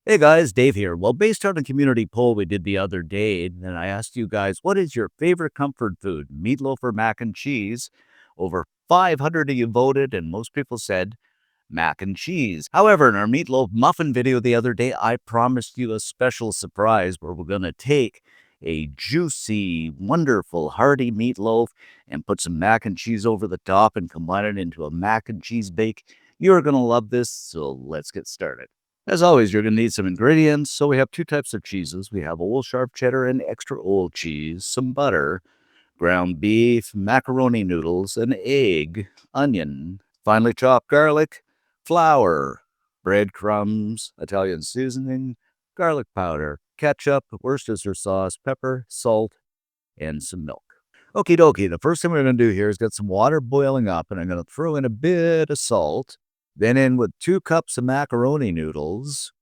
Hey guys, Dave here. Well, based on a community poll we did the other day, and I asked you guys, what is your favorite comfort food, meatloaf or mac and cheese? Over 500 of you voted, and most people said mac and cheese. However, in our meatloaf muffin video the other day, I promised you a special surprise where we're going to take a juicy, wonderful, hearty meatloaf and put some mac and cheese over the top and combine it into a mac and cheese bake. You're going to love this, so let's get started. As always, you're going to need some ingredients. So we have two types of cheeses. We have old sharp cheddar and extra old cheese, some butter, ground beef, macaroni noodles, an egg, onion, finely chopped garlic, flour, breadcrumbs, Italian seasoning, garlic powder, ketchup, Worcestershire sauce, pepper, salt, and some milk. Okie dokie, the first thing we're going to do here is get some water boiling up, and I'm going to throw in a bit of salt, then in with 2 cups of macaroni noodles.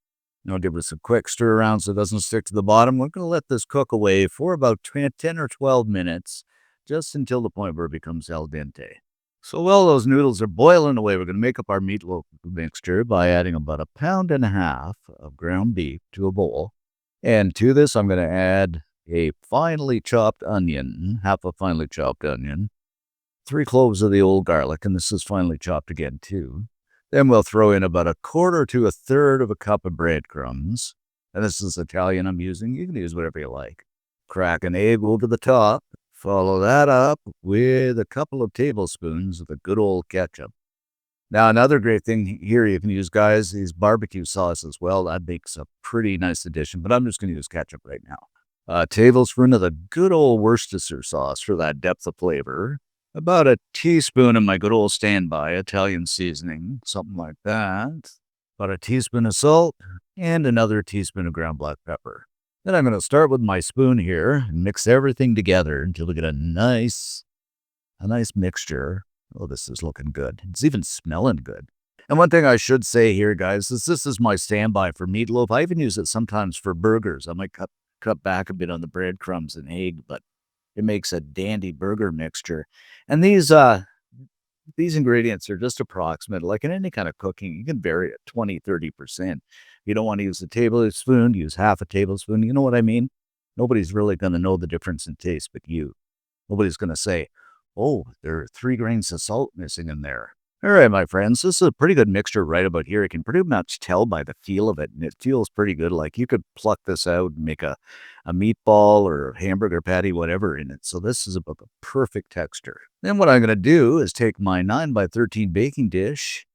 I'll give it a quick stir around so it doesn't stick to the bottom. We're going to let this cook away for about 10 or 12 minutes, just until the point where it becomes al dente. So while those noodles are boiling away, we're going to make up our meatloaf mixture by adding about 1.5 pounds of ground beef to a bowl. And to this, I'm going to add a finely chopped onion, half a finely chopped onion, 3 cloves of the old garlic, and this is finely chopped again too. Then we'll throw in about 1/4 to 1/3 of a cup of breadcrumbs. And this is Italian I'm using. You can use whatever you like. Crack an egg over the top. Follow that up with a couple of tablespoons of the good old ketchup. Now, another great thing here you can use, guys, is barbecue sauce as well. That makes a pretty nice addition, but I'm just going to use ketchup right now. A tablespoon of the good old Worcestershire sauce for that depth of flavor. About a teaspoon of my good old standby Italian seasoning, something like that. About a teaspoon of salt and another teaspoon of ground black pepper. Then I'm going to start with my spoon here and mix everything together until we get a nice mixture. Oh, this is looking good. It's even smelling good. And one thing I should say here, guys, is this is my standby for meatloaf. I even use it sometimes for burgers. I might cut back a bit on the breadcrumbs and egg, but it makes a dandy burger mixture. And these ingredients are just approximate. Like in any kind of cooking, you can vary it 20, 30%. You don't want to use a tablespoon, use half a tablespoon. You know what I mean? Nobody's really going to know the difference in taste but you. Nobody's going to say, oh, there are 3 grains of salt missing in there. All right, my friends, this is a pretty good mixture right about here. You can pretty much tell by the feel of it, and it feels pretty good. Like you could pluck this out and make a meatball or a hamburger patty, whatever in it. So this is about the perfect texture. Then what I'm going to do is take my 9 by 13 baking dish,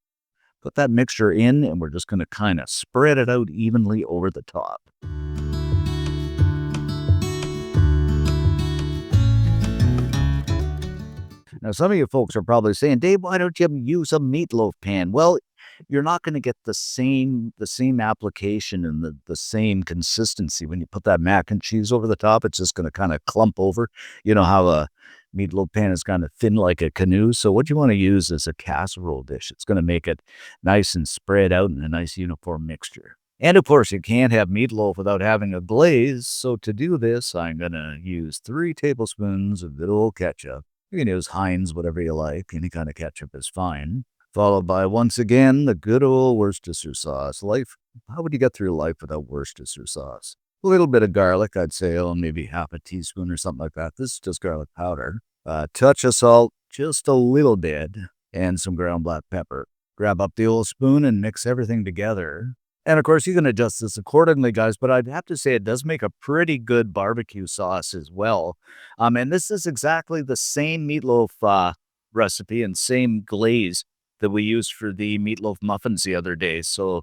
put that mixture in, and we're just going to kind of spread it out evenly over the top. Now, some of you folks are probably saying, Dave, why don't you use a meatloaf pan? Well, you're not going to get the same application and the same consistency when you put that mac and cheese over the top. It's just going to kind of clump over. You know how a meatloaf pan is kind of thin like a canoe. So what you want to use is a casserole dish. It's going to make it nice and spread out in a nice uniform mixture. And of course, you can't have meatloaf without having a glaze. So to do this, I'm going to use 3 tablespoons of good old ketchup. You can use Heinz, whatever you like. Any kind of ketchup is fine. Followed by, once again, the good old Worcestershire sauce. How would you get through life without Worcestershire sauce? A little bit of garlic, I'd say, maybe half a teaspoon or something like that. This is just garlic powder. A touch of salt, just a little bit, and some ground black pepper. Grab up the old spoon and mix everything together. And of course, you can adjust this accordingly, guys, but I'd have to say it does make a pretty good barbecue sauce as well. And this is exactly the same meatloaf recipe and same glaze that we used for the meatloaf muffins the other day. So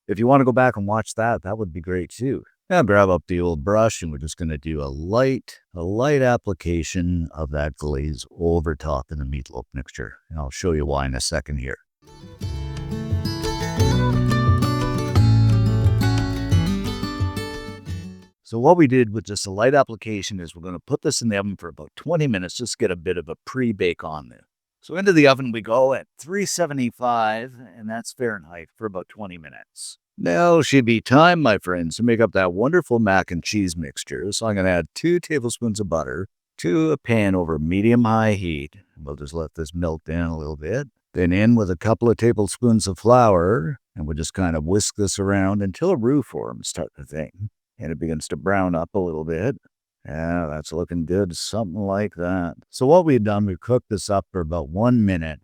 if you want to go back and watch that, that would be great too. Now grab up the old brush and we're just going to do a light application of that glaze over top in the meatloaf mixture. And I'll show you why in a second here. So what we did with just a light application is we're going to put this in the oven for about 20 minutes, just get a bit of a pre-bake on there. So into the oven we go at 375, and that's Fahrenheit, for about 20 minutes. Now should be time, my friends, to make up that wonderful mac and cheese mixture. So I'm going to add 2 tablespoons of butter to a pan over medium-high heat. We'll just let this melt down a little bit. Then in with a couple of tablespoons of flour, And we'll just kind of whisk this around until a roux forms type of thing. And it begins to brown up a little bit. Yeah, that's looking good. Something like that. So what we've done, we've cooked this up for about 1 minute.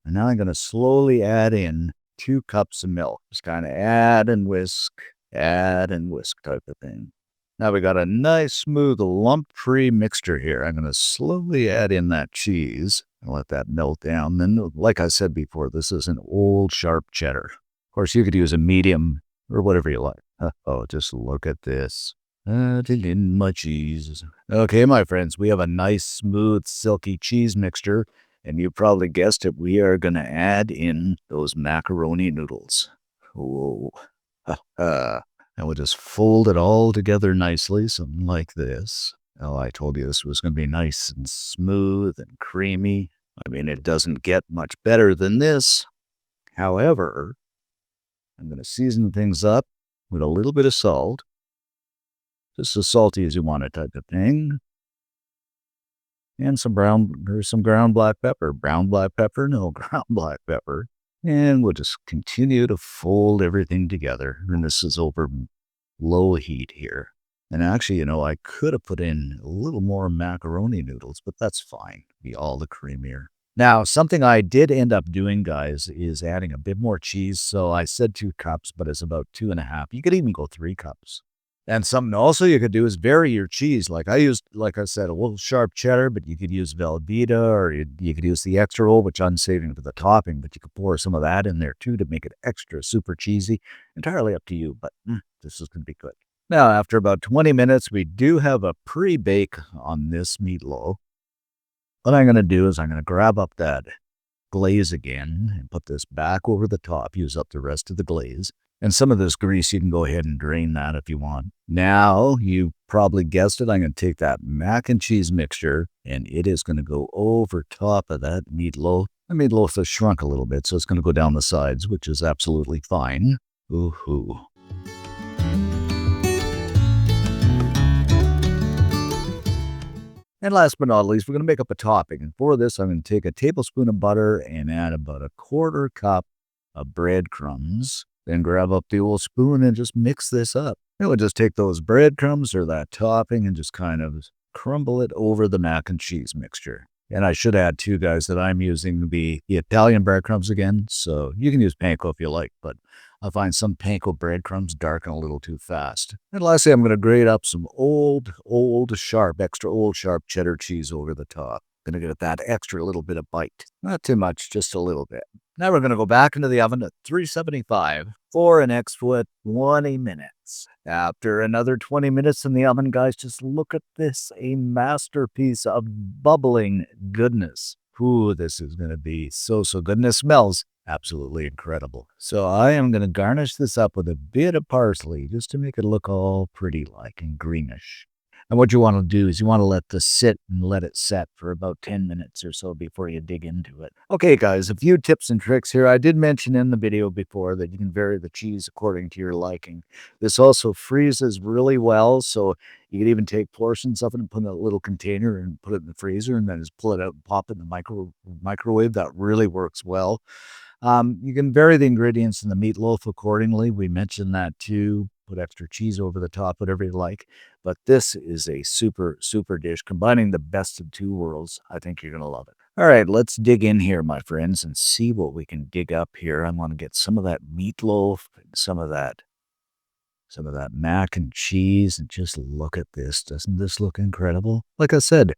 And now I'm going to slowly add in 2 cups of milk. Just kind of add and whisk type of thing. Now we got a nice, smooth, lump-free mixture here. I'm going to slowly add in that cheese and let that melt down. Then, like I said before, this is an old, sharp cheddar. Of course, you could use a medium or whatever you like. Oh, just look at this. Adding in my cheese. Okay, my friends, we have a nice, smooth, silky cheese mixture. And you probably guessed it, we are going to add in those macaroni noodles. Whoa. And we'll just fold it all together nicely, something like this. Oh, I told you this was going to be nice and smooth and creamy. I mean, it doesn't get much better than this. However, I'm going to season things up with a little bit of salt. Just as salty as you want it type of thing. And some ground black pepper. Brown black pepper? No, ground black pepper. And we'll just continue to fold everything together. And this is over low heat here. And actually, I could have put in a little more macaroni noodles, but that's fine. Be all the creamier. Now, something I did end up doing, guys, is adding a bit more cheese. So I said 2 cups, but it's about 2.5. You could even go 3 cups. And something also you could do is vary your cheese. Like I said, a little sharp cheddar, but you could use Velveeta, or you could use the extra roll, which I'm saving for the topping, but you could pour some of that in there too to make it extra super cheesy. Entirely up to you, but this is going to be good. Now, after about 20 minutes, we do have a pre-bake on this meatloaf. What I'm going to do is I'm going to grab up that glaze again and put this back over the top, use up the rest of the glaze. And some of this grease, you can go ahead and drain that if you want. Now, you probably guessed it, I'm going to take that mac and cheese mixture, and it is going to go over top of that meatloaf. The meatloaf has shrunk a little bit, so it's going to go down the sides, which is absolutely fine. Ooh-hoo. And last but not least, we're going to make up a topping. And for this, I'm going to take a tablespoon of butter and add about a 1/4 cup of breadcrumbs. Then grab up the old spoon and just mix this up. And we'll just take those breadcrumbs or that topping and just kind of crumble it over the mac and cheese mixture. And I should add too, guys, that I'm using the Italian breadcrumbs again. So you can use panko if you like, but I find some panko breadcrumbs darken a little too fast. And lastly, I'm going to grate up some extra old sharp cheddar cheese over the top. Going to get that extra little bit of bite. Not too much, just a little bit. Now we're going to go back into the oven at 375 for an extra 20 minutes. After another 20 minutes in the oven, guys, just look at this, a masterpiece of bubbling goodness. Ooh, this is going to be so good, and it smells absolutely incredible. So I am going to garnish this up with a bit of parsley just to make it look all pretty like and greenish. And what you want to do is you want to let this sit and let it set for about 10 minutes or so before you dig into it. Okay, guys, a few tips and tricks here. I did mention in the video before that you can vary the cheese according to your liking. This also freezes really well, so you can even take portions of it and put in a little container and put it in the freezer and then just pull it out and pop it in the microwave. That really works well. You can vary the ingredients in the meatloaf accordingly. We mentioned that too. Put extra cheese over the top, whatever you like. But this is a super dish, combining the best of 2 worlds. I think you're going to love it. All right, let's dig in here, my friends, and see what we can dig up here. I want to get some of that meatloaf and some of that mac and cheese, and just look at this. Doesn't this look incredible? Like I said,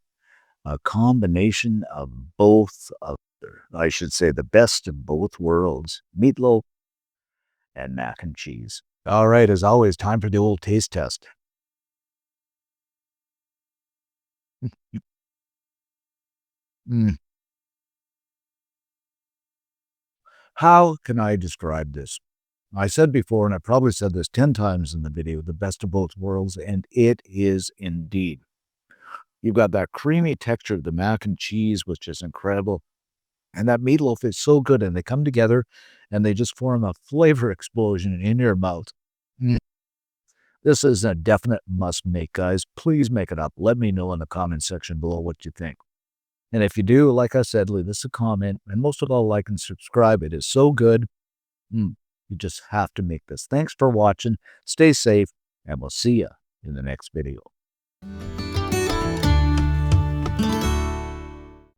a combination of I should say the best of both worlds, meatloaf and mac and cheese. All right, as always, time for the old taste test. Mm. How can I describe this? I said before, and I probably said this 10 times in the video, the best of both worlds, and it is indeed. You've got that creamy texture of the mac and cheese, which is incredible. And that meatloaf is so good, and they come together, and they just form a flavor explosion in your mouth. Mm. This is a definite must-make, guys. Please make it up. Let me know in the comment section below what you think. And if you do, like I said, leave us a comment, and most of all, like and subscribe. It is so good. You just have to make this. Thanks for watching. Stay safe, and we'll see you in the next video.